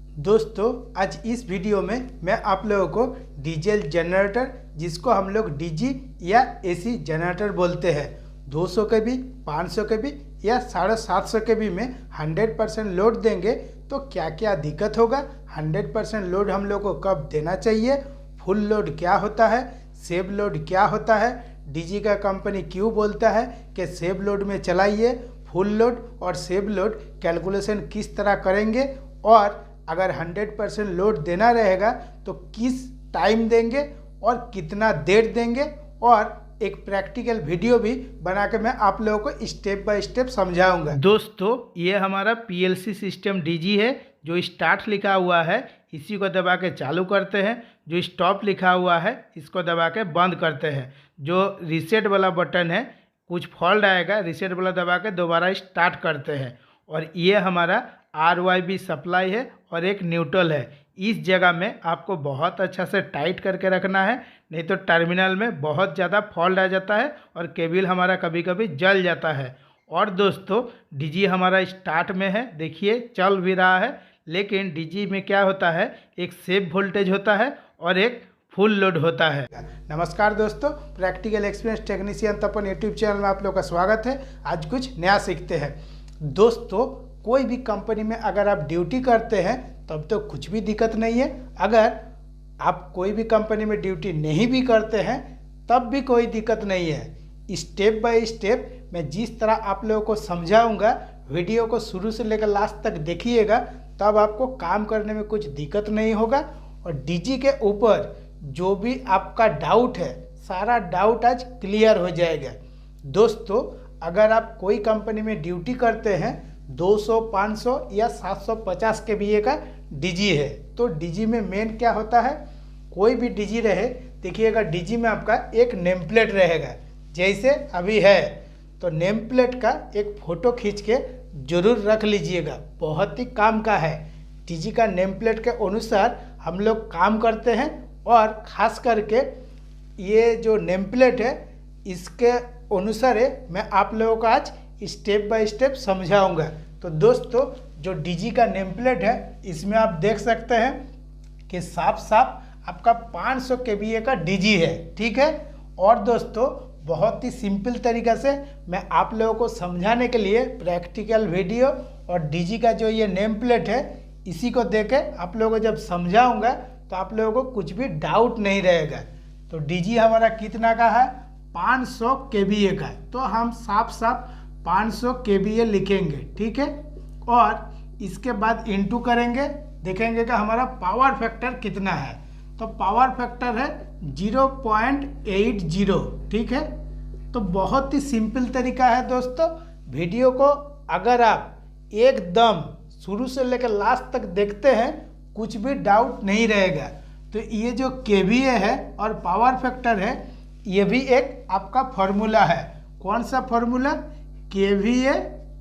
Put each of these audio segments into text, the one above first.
दोस्तों आज इस वीडियो में मैं आप लोगों को डीजल जनरेटर जिसको हम लोग डीजी या एसी जनरेटर बोलते हैं 200 के भी 500 के भी या 750 के भी में 100% लोड देंगे तो क्या क्या दिक्कत होगा, 100% लोड हम लोग को कब देना चाहिए, फुल लोड क्या होता है, सेव लोड क्या होता है, डीजी का कंपनी क्यों बोलता है कि सेव लोड में चलाइए, फुल लोड और सेव लोड कैलकुलेशन किस तरह करेंगे और अगर 100% लोड देना रहेगा तो किस टाइम देंगे और कितना देर देंगे और एक प्रैक्टिकल वीडियो भी बना के मैं आप लोगों को स्टेप बाय स्टेप समझाऊंगा। दोस्तों ये हमारा पीएलसी सिस्टम डीजी है। जो स्टार्ट लिखा हुआ है इसी को दबा के चालू करते हैं, जो स्टॉप लिखा हुआ है इसको दबा के बंद करते हैं। जो रीसेट वाला बटन है कुछ फॉल्ट आएगा, रीसेट वाला दबा के दोबारा स्टार्ट करते हैं। और ये हमारा RYB सप्लाई है और एक न्यूट्रल है। इस जगह में आपको बहुत अच्छा से टाइट करके रखना है, नहीं तो टर्मिनल में बहुत ज़्यादा फॉल्ट आ जाता है और केबल हमारा कभी कभी जल जाता है। और दोस्तों डीजी हमारा स्टार्ट में है, देखिए चल भी रहा है, लेकिन डीजी में क्या होता है, एक सेव वोल्टेज होता है और एक फुल लोड होता है। नमस्कार दोस्तों, प्रैक्टिकल एक्सपीरियंस टेक्नीशियन तपन यूट्यूब चैनल में आप लोग का स्वागत है। आज कुछ नया सीखते हैं। दोस्तों कोई भी कंपनी में अगर आप ड्यूटी करते हैं तब तो कुछ भी दिक्कत नहीं है। अगर आप कोई भी कंपनी में ड्यूटी नहीं भी करते हैं तब भी कोई दिक्कत नहीं है। स्टेप बाय स्टेप मैं जिस तरह आप लोगों को समझाऊंगा, वीडियो को शुरू से लेकर लास्ट तक देखिएगा, तब आपको काम करने में कुछ दिक्कत नहीं होगा। और डीजी के ऊपर जो भी आपका डाउट है सारा डाउट आज क्लियर हो जाएगा। दोस्तों अगर आप कोई कंपनी में ड्यूटी करते हैं 200, 500 या 750 के भी का डीजी है, तो डीजी में मेन क्या होता है, कोई भी डीजी रहे देखिएगा डीजी में आपका एक नेम प्लेट रहेगा। जैसे अभी है तो नेम प्लेट का एक फ़ोटो खींच के ज़रूर रख लीजिएगा, बहुत ही काम का है। डीजी का नेम प्लेट के अनुसार हम लोग काम करते हैं और ख़ास करके ये जो नेम प्लेट है इसके अनुसार मैं आप लोगों को आज स्टेप बाय स्टेप समझाऊंगा। तो दोस्तों जो डीजी का नेम प्लेट है इसमें आप देख सकते हैं कि साफ साफ आपका 500 kVA का डीजी है, ठीक है। और दोस्तों बहुत ही सिंपल तरीक़ा से मैं आप लोगों को समझाने के लिए प्रैक्टिकल वीडियो और डीजी का जो ये नेम प्लेट है इसी को देके आप लोगों को जब समझाऊंगा तो आप लोगों को कुछ भी डाउट नहीं रहेगा। तो डीजी हमारा कितना का है, 500 kVA का, तो हम साफ साफ 500 kVA लिखेंगे, ठीक है। और इसके बाद इनटू करेंगे, देखेंगे कि हमारा पावर फैक्टर कितना है, तो पावर फैक्टर है 0.80, ठीक है। तो बहुत ही सिंपल तरीका है दोस्तों। वीडियो को अगर आप एकदम शुरू से लेकर लास्ट तक देखते हैं कुछ भी डाउट नहीं रहेगा। तो ये जो kVA है और पावर फैक्टर है ये भी एक आपका फॉर्मूला है। कौन सा formula, kVA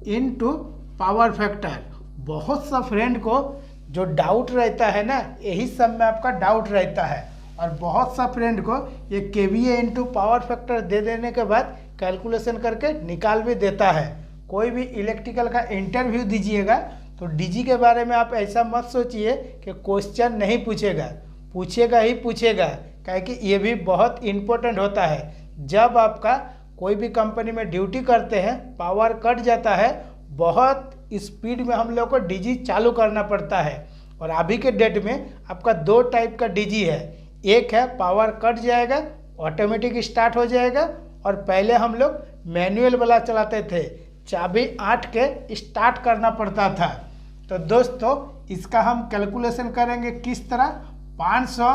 into power factor. बहुत सा फ्रेंड को जो डाउट रहता है ना, यही सब में आपका डाउट रहता है। और बहुत सा फ्रेंड को ये kVA इंटू पावर फैक्टर दे देने के बाद कैलकुलेशन करके निकाल भी देता है। कोई भी इलेक्ट्रिकल का इंटरव्यू दीजिएगा तो डीजी के बारे में आप ऐसा मत सोचिए कि क्वेश्चन नहीं पूछेगा, पूछेगा ही पूछेगा, क्या कि ये भी बहुत इम्पोर्टेंट होता है। जब आपका कोई भी कंपनी में ड्यूटी करते हैं पावर कट जाता है, बहुत स्पीड में हम लोग को डीजी चालू करना पड़ता है। और अभी के डेट में आपका 2 टाइप का डीजी है, एक है पावर कट जाएगा ऑटोमेटिक स्टार्ट हो जाएगा, और पहले हम लोग मैनुअल वाला चलाते थे, चाबी 8 के स्टार्ट करना पड़ता था। तो दोस्तों इसका हम कैलकुलेशन करेंगे किस तरह, 500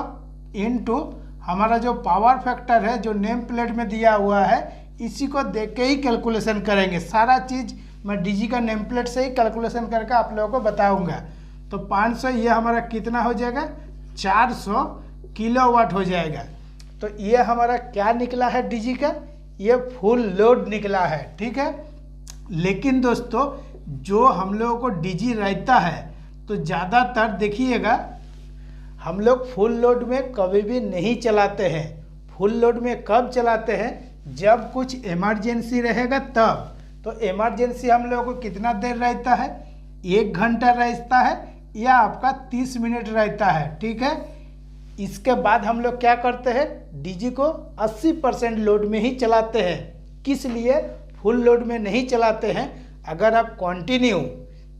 इंटू हमारा जो पावर फैक्टर है जो नेम प्लेट में दिया हुआ है इसी को देख के ही कैलकुलेशन करेंगे। सारा चीज़ मैं डीजी का नेम प्लेट से ही कैलकुलेशन करके आप लोगों को बताऊंगा। तो 500 ये हमारा कितना हो जाएगा, 400 किलोवाट हो जाएगा। तो ये हमारा क्या निकला है डीजी का, ये फुल लोड निकला है, ठीक है। लेकिन दोस्तों जो हम लोगों को डीजी रहता है तो ज़्यादातर देखिएगा हम लोग फुल लोड में कभी भी नहीं चलाते हैं। फुल लोड में कब चलाते हैं, जब कुछ इमरजेंसी रहेगा तब। तो इमरजेंसी हम लोगों को कितना देर रहता है, 1 घंटा रहता है, या आपका 30 मिनट रहता है। ठीक है, इसके बाद हम लोग क्या करते हैं, डीजी को 80% लोड में ही चलाते हैं। किस लिए फुल लोड में नहीं चलाते हैं? अगर आप कंटिन्यू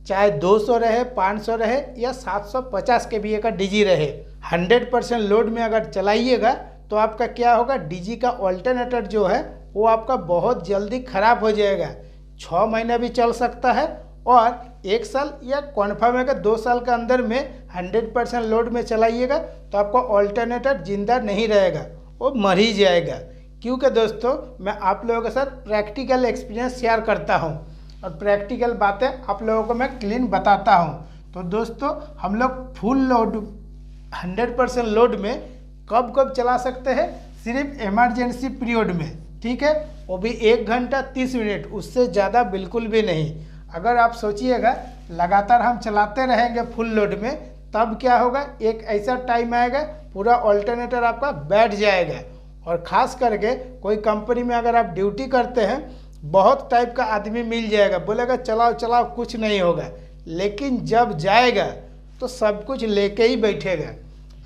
चाहे 200 रहे, 500 रहे या 750 kVA का डीजी रहे, 100% लोड में अगर चलाइएगा तो आपका क्या होगा, डीजी का ऑल्टरनेटर जो है वो आपका बहुत जल्दी ख़राब हो जाएगा। 6 महीना भी चल सकता है और 1 साल या कन्फर्म है कि 2 साल के अंदर में 100% लोड में चलाइएगा तो आपका ऑल्टरनेटर जिंदा नहीं रहेगा, वो मर ही जाएगा। क्योंकि दोस्तों मैं आप लोगों के साथ प्रैक्टिकल एक्सपीरियंस शेयर करता हूँ और प्रैक्टिकल बातें आप लोगों को मैं क्लीन बताता हूँ। तो दोस्तों हम लोग फुल लोड 100% लोड में कब कब चला सकते हैं? सिर्फ इमरजेंसी पीरियड में। ठीक है, वो भी 1 घंटा 30 मिनट, उससे ज़्यादा बिल्कुल भी नहीं। अगर आप सोचिएगा लगातार हम चलाते रहेंगे फुल लोड में, तब क्या होगा, एक ऐसा टाइम आएगा पूरा ऑल्टरनेटर आपका बैठ जाएगा। और ख़ास करके कोई कंपनी में अगर आप ड्यूटी करते हैं, बहुत टाइप का आदमी मिल जाएगा, बोलेगा चलाओ चलाओ कुछ नहीं होगा, लेकिन जब जाएगा तो सब कुछ लेके ही बैठेगा।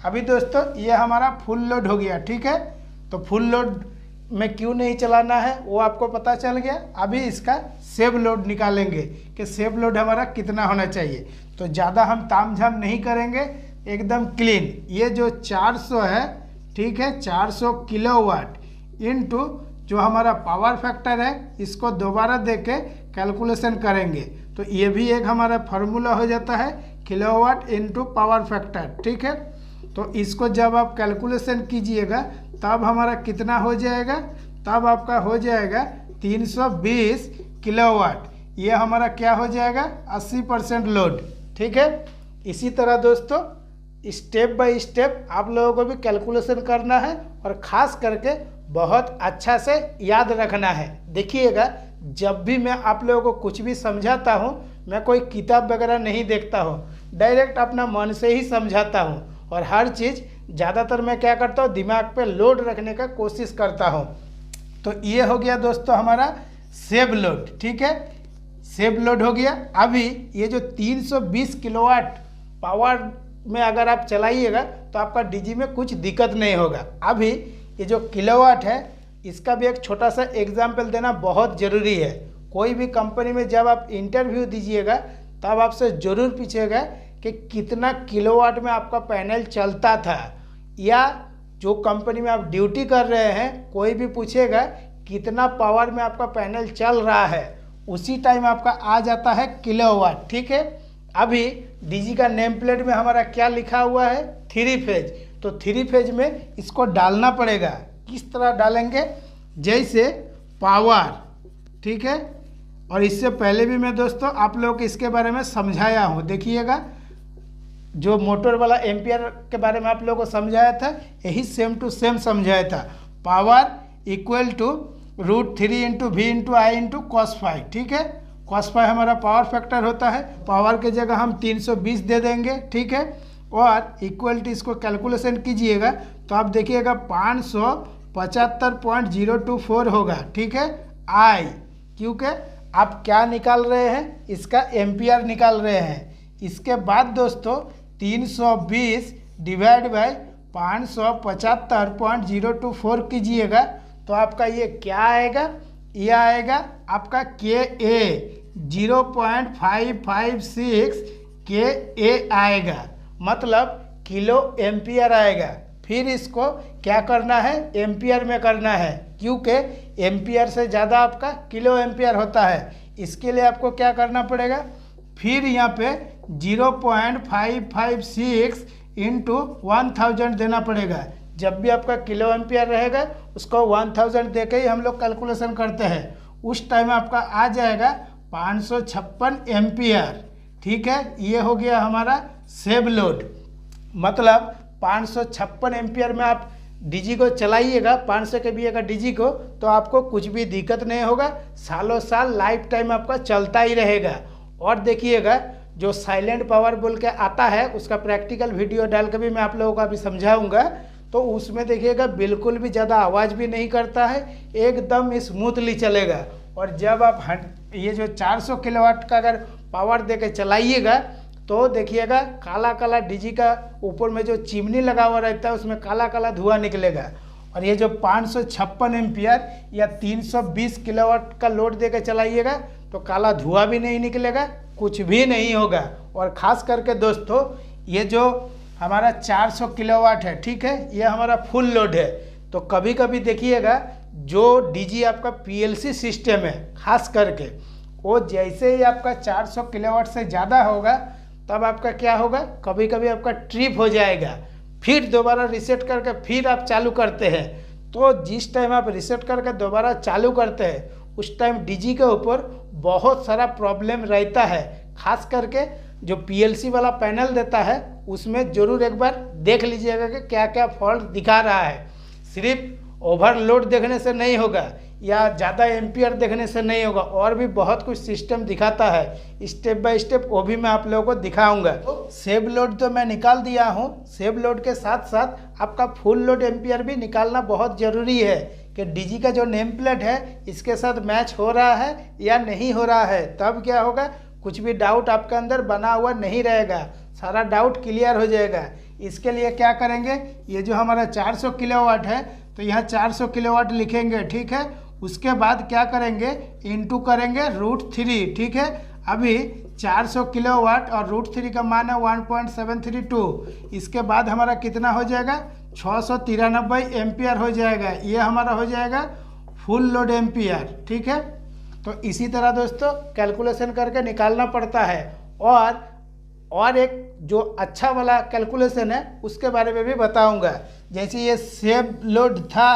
अभी दोस्तों ये हमारा फुल लोड हो गया। ठीक है, तो फुल लोड में क्यों नहीं चलाना है वो आपको पता चल गया। अभी इसका सेव लोड निकालेंगे कि सेव लोड हमारा कितना होना चाहिए। तो ज़्यादा हम तामझाम नहीं करेंगे, एकदम क्लीन। ये जो 400 है, ठीक है, 400 किलोवाट इनटू जो हमारा पावर फैक्टर है, इसको दोबारा दे के कैलकुलेशन करेंगे तो ये भी एक हमारा फार्मूला हो जाता है, किलोवाट इनटू पावर फैक्टर। ठीक है, तो इसको जब आप कैलकुलेशन कीजिएगा तब हमारा कितना हो जाएगा, तब आपका हो जाएगा 320 किलोवाट। ये हमारा क्या हो जाएगा, 80% लोड। ठीक है, इसी तरह दोस्तों स्टेप बाय स्टेप आप लोगों को भी कैलकुलेशन करना है और ख़ास करके बहुत अच्छा से याद रखना है। देखिएगा, जब भी मैं आप लोगों को कुछ भी समझाता हूँ, मैं कोई किताब वगैरह नहीं देखता हूँ, डायरेक्ट अपना मन से ही समझाता हूँ। और हर चीज़ ज़्यादातर मैं क्या करता हूँ, दिमाग पे लोड रखने का कोशिश करता हूँ। तो ये हो गया दोस्तों हमारा सेव लोड। ठीक है, सेव लोड हो गया। अभी ये जो 320 किलोवाट पावर में अगर आप चलाइएगा तो आपका डीजी में कुछ दिक्कत नहीं होगा। अभी ये जो किलोवाट है, इसका भी एक छोटा सा एग्जाम्पल देना बहुत ज़रूरी है। कोई भी कंपनी में जब आप इंटरव्यू दीजिएगा तब आपसे ज़रूर पूछेगा कि कितना किलोवाट में आपका पैनल चलता था, या जो कंपनी में आप ड्यूटी कर रहे हैं कोई भी पूछेगा कितना पावर में आपका पैनल चल रहा है, उसी टाइम आपका आ जाता है किलोवाट। ठीक है, अभी डीजी का नेम प्लेट में हमारा क्या लिखा हुआ है, 3 फेज। तो 3 फेज में इसको डालना पड़ेगा। किस तरह डालेंगे, जैसे पावर। ठीक है, और इससे पहले भी मैं दोस्तों आप लोगों को इसके बारे में समझाया हूँ। देखिएगा, जो मोटर वाला एम्पियर के बारे में आप लोगों को समझाया था, यही सेम टू सेम समझाया था। Power equal to √3 into V into I into cos phi. ठीक है, cos फाई हमारा पावर फैक्टर होता है, पावर के जगह हम 320 दे देंगे। ठीक है, और इक्वल टू इसको कैलकुलेशन कीजिएगा तो आप देखिएगा 575.024 होगा। ठीक है, आई, क्योंकि आप क्या निकाल रहे हैं, इसका एम्पियर निकाल रहे हैं। इसके बाद दोस्तों 320 डिवाइड बाय 575.024 कीजिएगा तो आपका ये क्या आएगा, ये आएगा आपका KA 0.556 KA आएगा, मतलब किलो एम्पियर आएगा। फिर इसको क्या करना है, एम्पियर में करना है, क्योंकि एम्पियर से ज़्यादा आपका किलो एम्पियर होता है। इसके लिए आपको क्या करना पड़ेगा, फिर यहाँ पे 0.556 इंटू 1000 देना पड़ेगा। जब भी आपका किलो एम्पियर रहेगा उसको 1000 दे के ही हम लोग कैलकुलेशन करते हैं। उस टाइम आपका आ जाएगा 556 एम्पियर। ठीक है, ये हो गया हमारा सेव लोड, मतलब 556 एम्पियर में आप डीजी को चलाइएगा, 500 kVA का डीजी को, तो आपको कुछ भी दिक्कत नहीं होगा, सालों साल लाइफ टाइम आपका चलता ही रहेगा। और देखिएगा, जो साइलेंट पावर बोल के आता है उसका प्रैक्टिकल वीडियो डाल के भी मैं आप लोगों को अभी समझाऊंगा। तो उसमें देखिएगा बिल्कुल भी ज़्यादा आवाज़ भी नहीं करता है, एकदम स्मूथली चलेगा। और जब आप ये जो 400 किलोवाट का अगर पावर दे के चलाइएगा तो देखिएगा काला काला डीजी का ऊपर में जो चिमनी लगा हुआ रहता है उसमें काला काला धुआं निकलेगा। और ये जो 556 एम्पियर या 320 किलोवाट का लोड देकर चलाइएगा तो काला धुआं भी नहीं निकलेगा, कुछ भी नहीं होगा। और ख़ास करके दोस्तों ये जो हमारा 400 किलोवाट है, ठीक है, ये हमारा फुल लोड है। तो कभी कभी देखिएगा जो डीजी आपका पीएलसी सिस्टम है खास करके, वो जैसे ही आपका 400 किलोवाट से ज़्यादा होगा तब आपका क्या होगा, कभी कभी आपका ट्रिप हो जाएगा। फिर दोबारा रीसेट करके फिर आप चालू करते हैं। तो जिस टाइम आप रीसेट करके दोबारा चालू करते हैं उस टाइम डीजी के ऊपर बहुत सारा प्रॉब्लम रहता है। खास करके जो पीएलसी वाला पैनल देता है उसमें ज़रूर एक बार देख लीजिएगा कि क्या क्या फॉल्ट दिखा रहा है। सिर्फ ओवरलोड देखने से नहीं होगा या ज़्यादा एम्पियर देखने से नहीं होगा, और भी बहुत कुछ सिस्टम दिखाता है। स्टेप बाय स्टेप वो भी मैं आप लोगों को दिखाऊंगा। तो सेव लोड तो मैं निकाल दिया हूँ, सेव लोड के साथ साथ आपका फुल लोड एम्पियर भी निकालना बहुत ज़रूरी है कि डीजी का जो नेम प्लेट है इसके साथ मैच हो रहा है या नहीं हो रहा है। तब क्या होगा, कुछ भी डाउट आपके अंदर बना हुआ नहीं रहेगा, सारा डाउट क्लियर हो जाएगा। इसके लिए क्या करेंगे, ये जो हमारा 400 किलोवाट है तो यहाँ 400 किलोवाट लिखेंगे, ठीक है। उसके बाद क्या करेंगे, इनटू करेंगे √3, ठीक है। अभी 400 किलोवाट और √3 का मान है 1.732। इसके बाद हमारा कितना हो जाएगा, 693 एम्पियर हो जाएगा। ये हमारा हो जाएगा फुल लोड एम्पियर, ठीक है। तो इसी तरह दोस्तों कैलकुलेशन करके निकालना पड़ता है। और एक जो अच्छा वाला कैलकुलेशन है उसके बारे में भी बताऊंगा। जैसे ये सेव लोड था,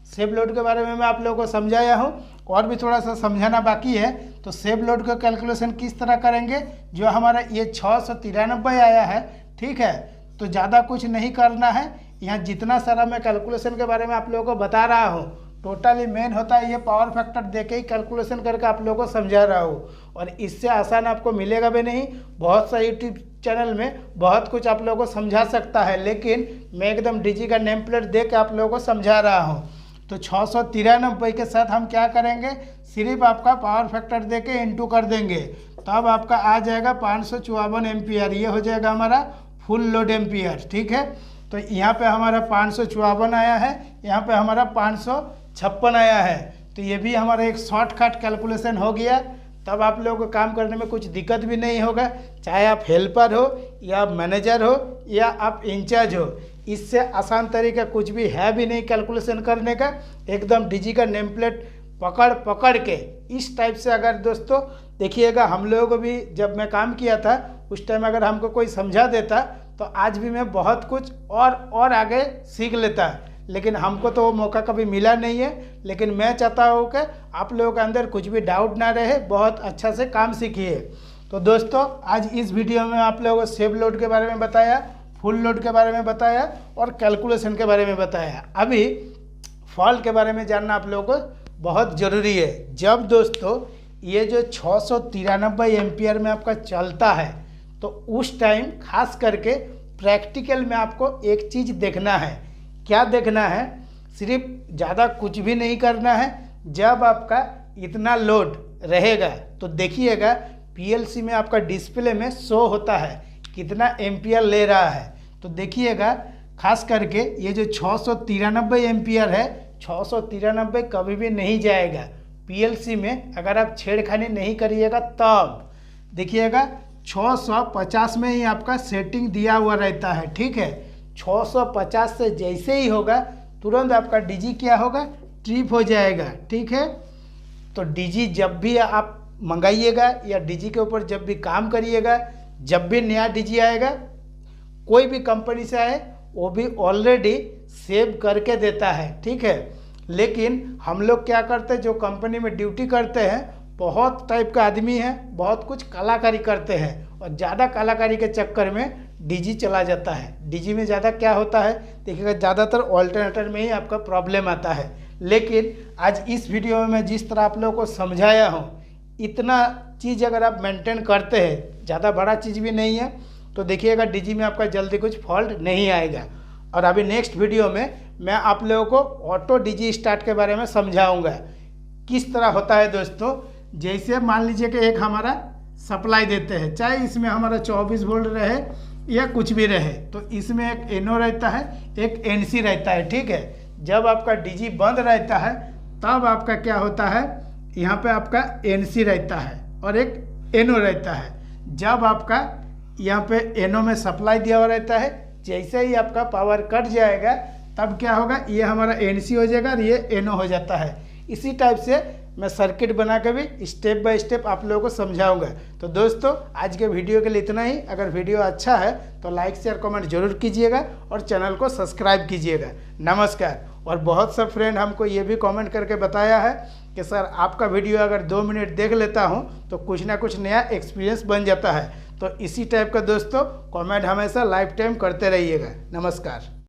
सेव लोड के बारे में मैं आप लोगों को समझाया हूँ, और भी थोड़ा सा समझाना बाकी है। तो सेव लोड का कैलकुलेशन किस तरह करेंगे, जो हमारा ये 693 आया है, ठीक है, तो ज़्यादा कुछ नहीं करना है। यहाँ जितना सारा मैं कैलकुलेशन के बारे में आप लोगों को बता रहा हूँ टोटली मेन होता है ये पावर फैक्टर देके ही कैलकुलेशन करके आप लोगों को समझा रहा हूँ। और इससे आसान आपको मिलेगा भी नहीं। बहुत सा यूट्यूब चैनल में बहुत कुछ आप लोगों को समझा सकता है, लेकिन मैं एकदम डीजी का नेम प्लेट दे के आप लोगों को समझा रहा हूँ। तो 693 के साथ हम क्या करेंगे, सिर्फ आपका पावर फैक्टर दे के इंटू कर देंगे, तब आपका आ जाएगा 554 एम्पियर। ये हो जाएगा हमारा फुल लोड एम्पियर, ठीक है। तो यहाँ पे हमारा 554 आया है, यहाँ पे हमारा 556 आया है। तो ये भी हमारा एक शॉर्टकट कैलकुलेशन हो गया। तब आप लोगों को काम करने में कुछ दिक्कत भी नहीं होगा, चाहे आप हेल्पर हो या मैनेजर हो या आप इंचार्ज हो। इससे आसान तरीका कुछ भी है भी नहीं कैलकुलेशन करने का। एकदम डीजी का नेम प्लेट पकड़ के इस टाइप से अगर दोस्तों देखिएगा, हम लोगों को भी जब मैं काम किया था उस टाइम अगर हमको कोई समझा देता तो आज भी मैं बहुत कुछ और आगे सीख लेता, लेकिन हमको तो वो मौका कभी मिला नहीं है। लेकिन मैं चाहता हूँ कि आप लोगों के अंदर कुछ भी डाउट ना रहे, बहुत अच्छा से काम सीखिए। तो दोस्तों आज इस वीडियो में आप लोगों को सेव लोड के बारे में बताया, फुल लोड के बारे में बताया और कैलकुलेशन के बारे में बताया। अभी फॉल्ट के बारे में जानना आप लोगों को बहुत ज़रूरी है। जब दोस्तों ये जो 693 एम्पियर में आपका चलता है तो उस टाइम खास करके प्रैक्टिकल में आपको एक चीज़ देखना है। क्या देखना है, सिर्फ ज़्यादा कुछ भी नहीं करना है। जब आपका इतना लोड रहेगा तो देखिएगा पीएलसी में आपका डिस्प्ले में शो होता है कितना एम्पियर ले रहा है। तो देखिएगा खास करके ये जो 693 एम्पियर है, 693 कभी भी नहीं जाएगा पीएलसी में अगर आप छेड़खानी नहीं करिएगा। तब देखिएगा 650 में ही आपका सेटिंग दिया हुआ रहता है, ठीक है। 650 से जैसे ही होगा तुरंत आपका डीजी क्या होगा, ट्रिप हो जाएगा, ठीक है। तो डीजी जब भी आप मंगाइएगा या डीजी के ऊपर जब भी काम करिएगा, जब भी नया डीजी आएगा कोई भी कंपनी से आए वो भी ऑलरेडी सेव करके देता है, ठीक है। लेकिन हम लोग क्या करते हैं, जो कंपनी में ड्यूटी करते हैं बहुत टाइप का आदमी है, बहुत कुछ कलाकारी करते हैं और ज़्यादा कलाकारी के चक्कर में डीजी चला जाता है। डीजी में ज़्यादा क्या होता है देखिएगा, ज़्यादातर ऑल्टरनेटर में ही आपका प्रॉब्लम आता है। लेकिन आज इस वीडियो में मैं जिस तरह आप लोगों को समझाया हूँ, इतना चीज़ अगर आप मेंटेन करते हैं, ज़्यादा बड़ा चीज़ भी नहीं है, तो देखिएगा डीजी में आपका जल्दी कुछ फॉल्ट नहीं आएगा। और अभी नेक्स्ट वीडियो में मैं आप लोगों को ऑटो डीजी स्टार्ट के बारे में समझाऊँगा किस तरह होता है दोस्तों। जैसे मान लीजिए कि एक हमारा सप्लाई देते हैं, चाहे इसमें हमारा 24 वोल्ट रहे या कुछ भी रहे। तो इसमें एक एनो रहता है, एक एनसी रहता है, ठीक है। जब आपका डीजी बंद रहता है तब आपका क्या होता है, यहाँ पे आपका एनसी रहता है और एक एनो रहता है। जब आपका यहाँ पे एनो में सप्लाई दिया हुआ रहता है, जैसे ही आपका पावर कट जाएगा तब क्या होगा, ये हमारा एनसी हो जाएगा और ये एनो हो जाता है। इसी टाइप से मैं सर्किट बना के भी स्टेप बाय स्टेप आप लोगों को समझाऊंगा। तो दोस्तों आज के वीडियो के लिए इतना ही। अगर वीडियो अच्छा है तो लाइक शेयर कमेंट जरूर कीजिएगा और चैनल को सब्सक्राइब कीजिएगा। नमस्कार। और बहुत सब फ्रेंड हमको ये भी कमेंट करके बताया है कि सर आपका वीडियो अगर 2 मिनट देख लेता हूँ तो कुछ ना कुछ नया एक्सपीरियंस बन जाता है। तो इसी टाइप का दोस्तों कमेंट हमेशा लाइफ टाइम करते रहिएगा। नमस्कार।